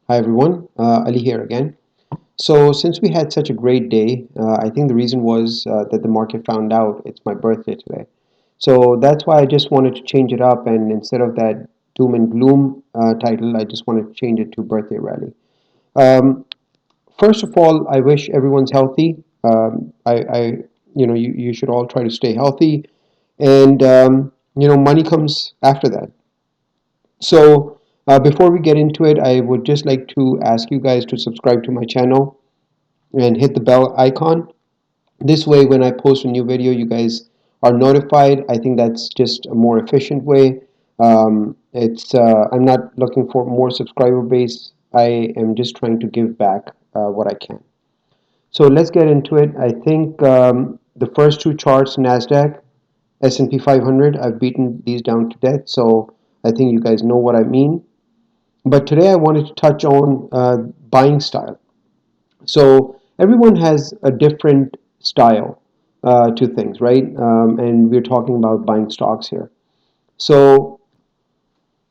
Hi everyone, Ali here again. So since we had such a great day, I think the reason was that the market found out it's my birthday today. So that's why I just wanted to change it up, and instead of that doom and gloom title, I just wanted to change it to birthday rally. Um, First of all, I wish everyone's healthy. You should all try to stay healthy, and money comes after that. So, before we get into it, I would just like to ask you guys to subscribe to my channel and hit the bell icon. This way, when I post a new video, you guys are notified. I think that's just a more efficient way. I'm not looking for more subscriber base. I am just trying to give back what I can. So let's get into it. I think the first two charts, Nasdaq, S&P 500, I've beaten these down to death. So I think you guys know what I mean. But today I wanted to touch on buying style. So everyone has a different style to things, right? And we're talking about buying stocks here. So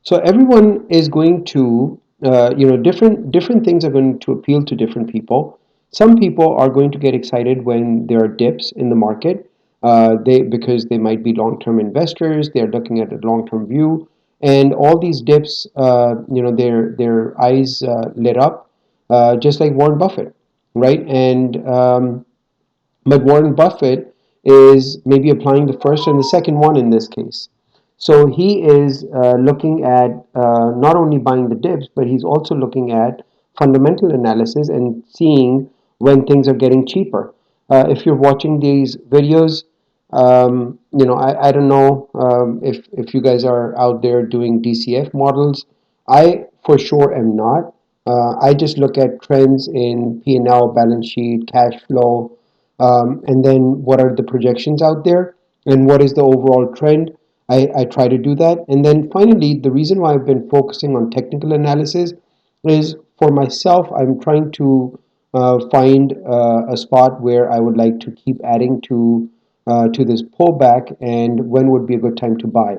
so everyone is going to, different things are going to appeal to different people. Some people are going to get excited when there are dips in the market. They because they might be long-term investors. They're looking at a long-term view, and all these dips, their eyes lit up, just like Warren Buffett, right? And but Warren Buffett is maybe applying the first and the second one in this case. So he is looking at not only buying the dips, but he's also looking at fundamental analysis and seeing when things are getting cheaper. If you're watching these videos, I don't know if you guys are out there doing DCF models. I for sure am not. I just look at trends in P&L, balance sheet, cash flow, and then what are the projections out there and what is the overall trend. I try to do that. And then finally, the reason why I've been focusing on technical analysis is for myself, I'm trying to find a spot where I would like to keep adding to this pullback and when would be a good time to buy.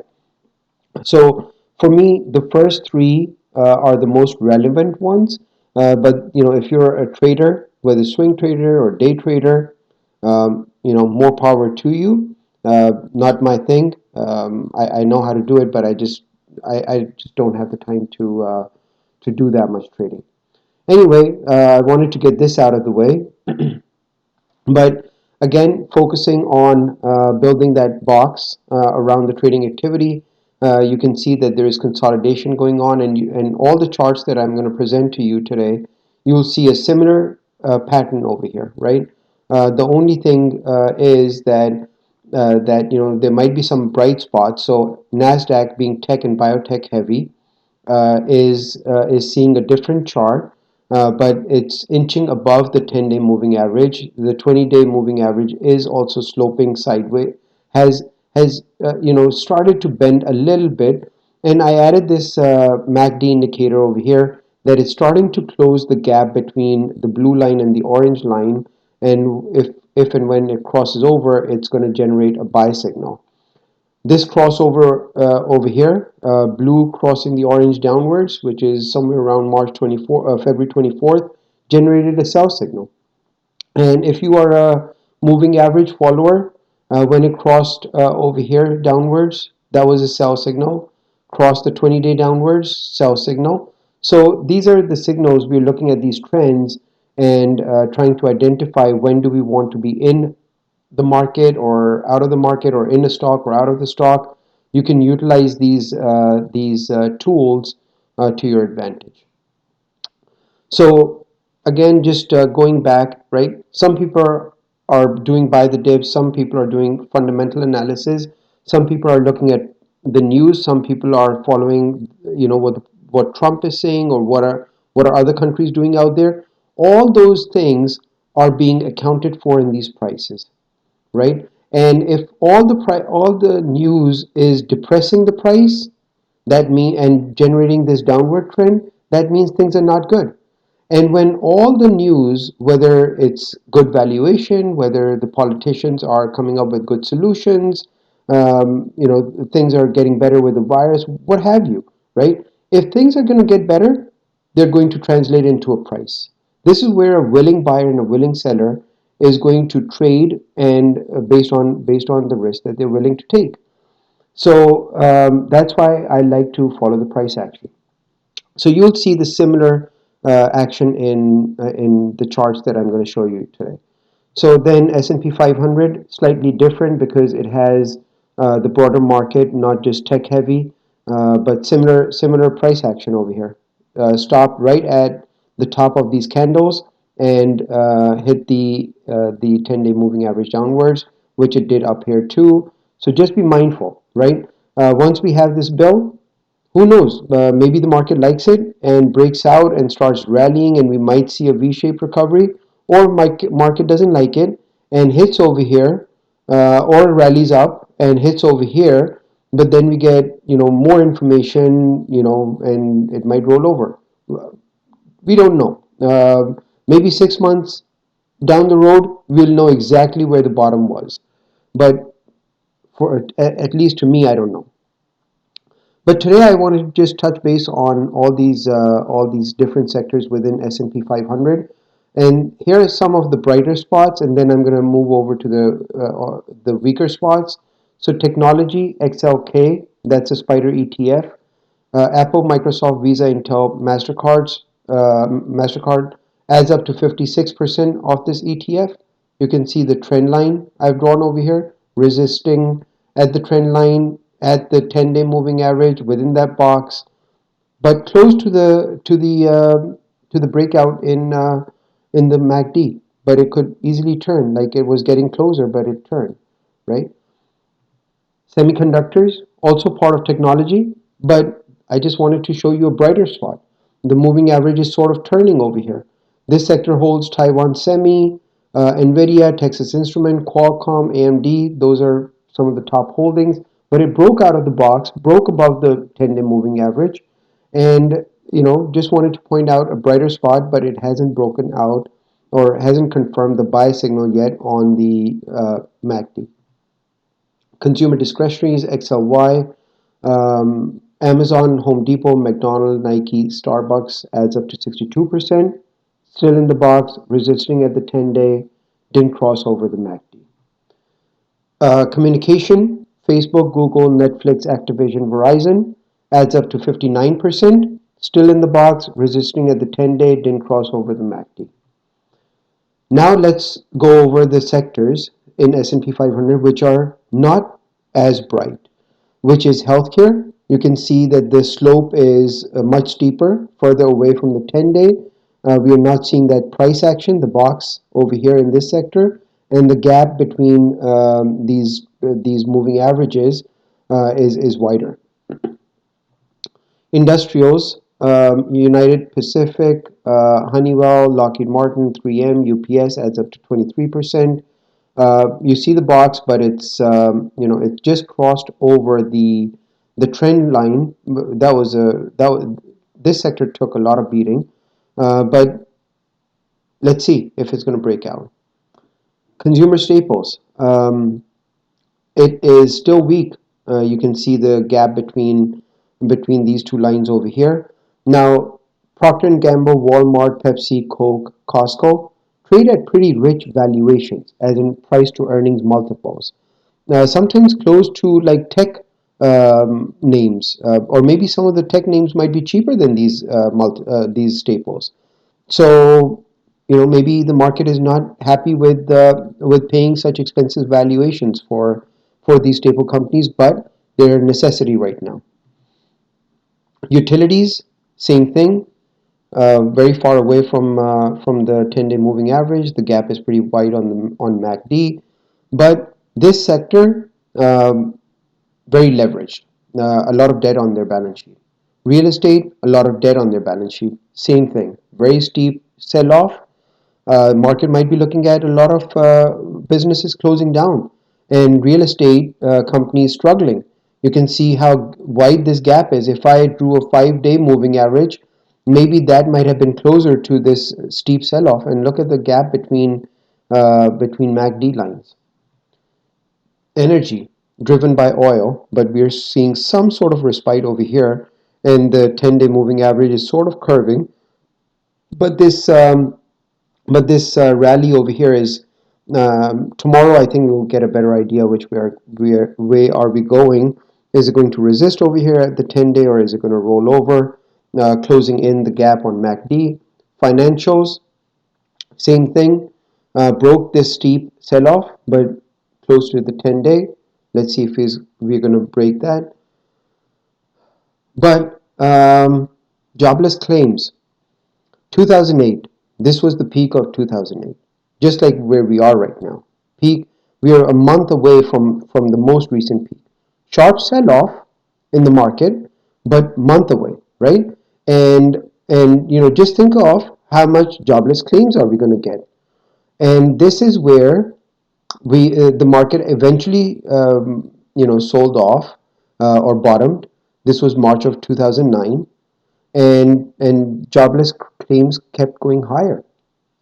So for me, the first three are the most relevant ones. But if you're a trader, whether swing trader or day trader, more power to you. Not my thing. I know how to do it, but I just don't have the time to do that much trading. Anyway, I wanted to get this out of the way. But again, focusing on building that box around the trading activity, you can see that there is consolidation going on, and all the charts that I'm going to present to you today, you will see a similar pattern over here, right? The only thing is that there might be some bright spots. So Nasdaq, being tech and biotech heavy, is seeing a different chart, but it's inching above the 10-day moving average. The 20-day moving average is also sloping sideways, has started to bend a little bit, and I added this MACD indicator over here that is starting to close the gap between the blue line and the orange line, and if and when it crosses over, it's going to generate a buy signal. This crossover over here, blue crossing the orange downwards, which is somewhere around February 24th, generated a sell signal. And if you are a moving average follower, when it crossed over here downwards, that was a sell signal. Crossed the 20-day downwards, sell signal. So these are the signals. We're looking at these trends and trying to identify when do we want to be in the market or out of the market, or in a stock or out of the stock. You can utilize these tools to your advantage. So again, just going back, right? Some people are doing buy the dips. Some people are doing fundamental analysis. Some people are looking at the news. Some people are following, what Trump is saying, or what are other countries doing out there. All those things are being accounted for in these prices, right? And if all the news is depressing the price, that mean and generating this downward trend, that means things are not good. And when all the news, whether it's good valuation, whether the politicians are coming up with good solutions, things are getting better with the virus, what have you, right? If things are going to get better, they're going to translate into a price. This is where a willing buyer and a willing seller is going to trade, and based on the risk that they're willing to take. So that's why I like to follow the price action. So you'll see the similar action in the charts that I'm going to show you today. So then S&P 500 slightly different because it has the broader market, not just tech heavy, but similar price action over here. Stop right at the top of these candles and hit the 10-day moving average downwards, which it did up here too. So just be mindful, right? Once we have this bill, who knows? Maybe the market likes it and breaks out and starts rallying, and we might see a V-shaped recovery. Or market doesn't like it and hits over here, or rallies up and hits over here. But then we get more information, and it might roll over. We don't know. Maybe 6 months down the road, we'll know exactly where the bottom was. But for at least to me, I don't know. But today I want to just touch base on all these different sectors within S&P 500, and here are some of the brighter spots, and then I'm going to move over to the weaker spots. So technology, XLK, that's a Spider ETF. Apple, Microsoft, Visa, Intel, Mastercard adds up to 56% of this ETF. You can see the trend line I've drawn over here, resisting at the trend line at the 10-day moving average within that box, but close to the breakout in the MACD. But it could easily turn, like it was getting closer, but it turned, right? Semiconductors, also part of technology, but I just wanted to show you a brighter spot. The moving average is sort of turning over here. This sector holds Taiwan Semi, Nvidia, Texas Instrument, Qualcomm, AMD. Those are some of the top holdings. But it broke out of the box, broke above the 10-day moving average, and just wanted to point out a brighter spot, but it hasn't broken out or hasn't confirmed the buy signal yet on the MACD. Consumer discretionaries, XLY, Amazon, Home Depot, McDonald's, Nike, Starbucks adds up to 62%. Still in the box, resisting at the 10-day, didn't cross over the MACD. Communication, Facebook, Google, Netflix, Activision, Verizon adds up to 59%. Still in the box, resisting at the 10-day, didn't cross over the MACD. Now let's go over the sectors in S&P 500 which are not as bright, which is healthcare. You can see that the slope is much steeper, further away from the 10-day. We are not seeing that price action, the box over here in this sector, and the gap between these moving averages is wider. Industrials, United Pacific, Honeywell, Lockheed Martin, 3M, UPS adds up to 23%. You see the box, but it just crossed over the trend line. This sector took a lot of beating, but let's see if it's going to break out. Consumer staples, it is still weak. You can see the gap between these two lines over here. Now, Procter & Gamble, Walmart, Pepsi, Coke, Costco trade at pretty rich valuations, as in price to earnings multiples. Sometimes close to like tech names, or maybe some of the tech names might be cheaper than these staples. So maybe the market is not happy with paying such expensive valuations for these staple companies, but they're a necessity right now. Utilities, same thing. Very far away from the 10-day moving average. The gap is pretty wide on MACD, but this sector very leveraged. A lot of debt on their balance sheet. Real estate, a lot of debt on their balance sheet. Same thing. Very steep sell-off. Market might be looking at a lot of businesses closing down and real estate companies struggling. You can see how wide this gap is. If I drew a 5-day moving average, maybe that might have been closer to this steep sell-off. And look at the gap between MACD lines. Energy, driven by oil, but we are seeing some sort of respite over here, and the 10-day moving average is sort of curving. But this rally over here is tomorrow. I think we'll get a better idea which way are we going. Is it going to resist over here at the 10-day, or is it going to roll over, closing in the gap on MACD? Financials, same thing. Broke this steep sell-off, but close to the 10-day. Let's see if we're going to break that. But jobless claims, 2008. This was the peak of 2008, just like where we are right now. Peak. We are a month away from the most recent peak. Sharp sell-off in the market, but month away, right? And just think of how much jobless claims are we going to get, and this is where the market eventually sold off or bottomed. This was March of 2009, and jobless claims kept going higher.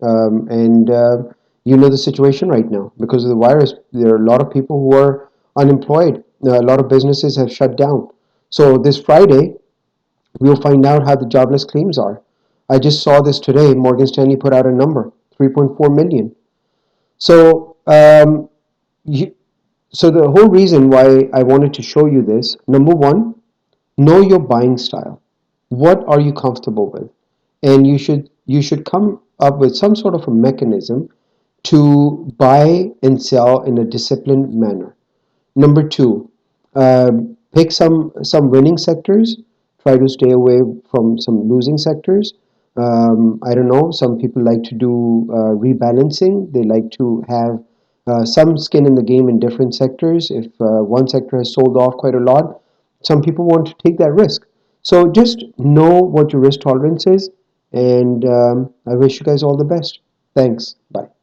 And you know the situation right now because of the virus. There are a lot of people who are unemployed. A lot of businesses have shut down. So this Friday, we'll find out how the jobless claims are. I just saw this today. Morgan Stanley put out a number, 3.4 million. So you, so the whole reason why I wanted to show you this, number one, know your buying style. What are you comfortable with? And you should come up with some sort of a mechanism to buy and sell in a disciplined manner. Number two, pick some winning sectors. Try to stay away from some losing sectors. I don't know. Some people like to do rebalancing. They like to have some skin in the game in different sectors. If one sector has sold off quite a lot, some people want to take that risk. So just know what your risk tolerance is, and I wish you guys all the best. Thanks. Bye.